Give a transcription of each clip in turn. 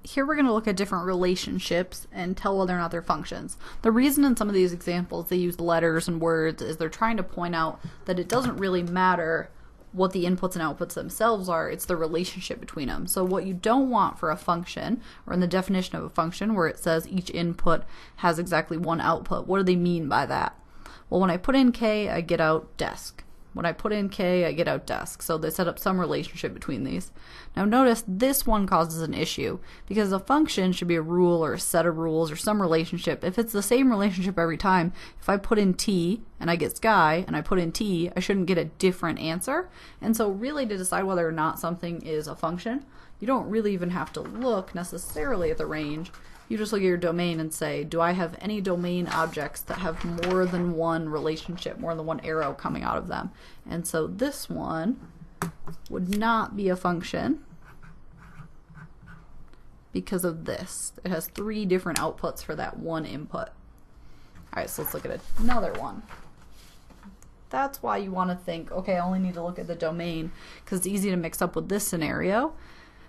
here we're going to look at different relationships and tell whether or not they're functions. The reason in some of these examples they use letters and words is they're trying to point out that it doesn't really matter what the inputs and outputs themselves are, it's the relationship between them. So what you don't want for a function, or in the definition of a function where it says each input has exactly one output, what do they mean by that? Well, when I put in k, I get out desk. When I put in k, I get out desk. So they set up some relationship between these. Now notice this one causes an issue because a function should be a rule or a set of rules or some relationship. If it's the same relationship every time, if I put in t and I get sky and I put in t, I shouldn't get a different answer. And so really to decide whether or not something is a function, you don't really even have to look necessarily at the range. You just look at your domain and say, do I have any domain objects that have more than one relationship, more than one arrow coming out of them? And so this one would not be a function because of this. It has 3 different outputs for that one input. Alright, so let's look at another one. That's why you want to think, okay, I only need to look at the domain because it's easy to mix up with this scenario.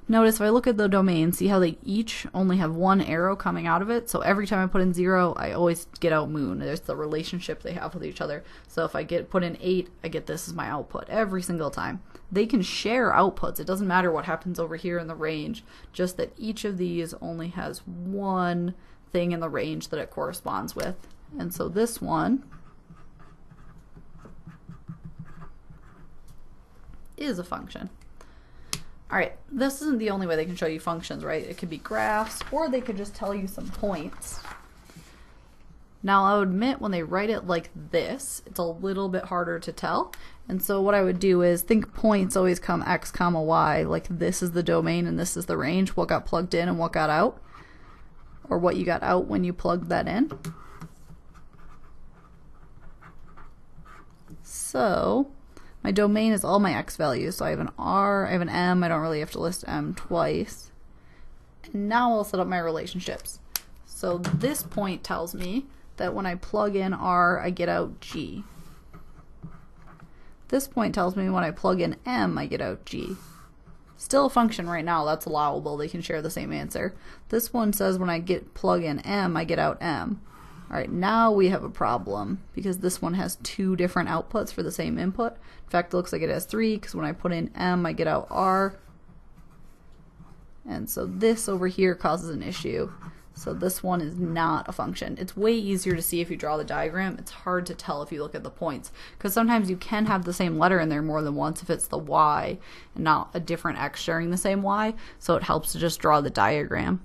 Notice if I look at the domain, see how they each only have 1 arrow coming out of it? So every time I put in 0, I always get out moon. There's the relationship they have with each other. So if I put in 8, I get this as my output every single time. They can share outputs. It doesn't matter what happens over here in the range, just that each of these only has 1 thing in the range that it corresponds with. And so this one is a function. Alright, this isn't the only way they can show you functions, right? It could be graphs, or they could just tell you some points. Now, I'll admit when they write it like this, it's a little bit harder to tell. And so what I would do is think points always come x comma y, like this is the domain and this is the range, what got plugged in and what got out, or what you got out when you plugged that in. So my domain is all my x values. So I have an r, I have an m, I don't really have to list m twice. And now I'll set up my relationships. So this point tells me that when I plug in r, I get out g. This point tells me when I plug in m, I get out g. Still a function right now, that's allowable, they can share the same answer. This one says when I plug in m, I get out m. Alright, now we have a problem because this one has 2 different outputs for the same input. In fact, it looks like it has 3 because when I put in m, I get out r. And so this over here causes an issue. So this one is not a function. It's way easier to see if you draw the diagram. It's hard to tell if you look at the points because sometimes you can have the same letter in there more than once if it's the y and not a different x sharing the same y. So it helps to just draw the diagram.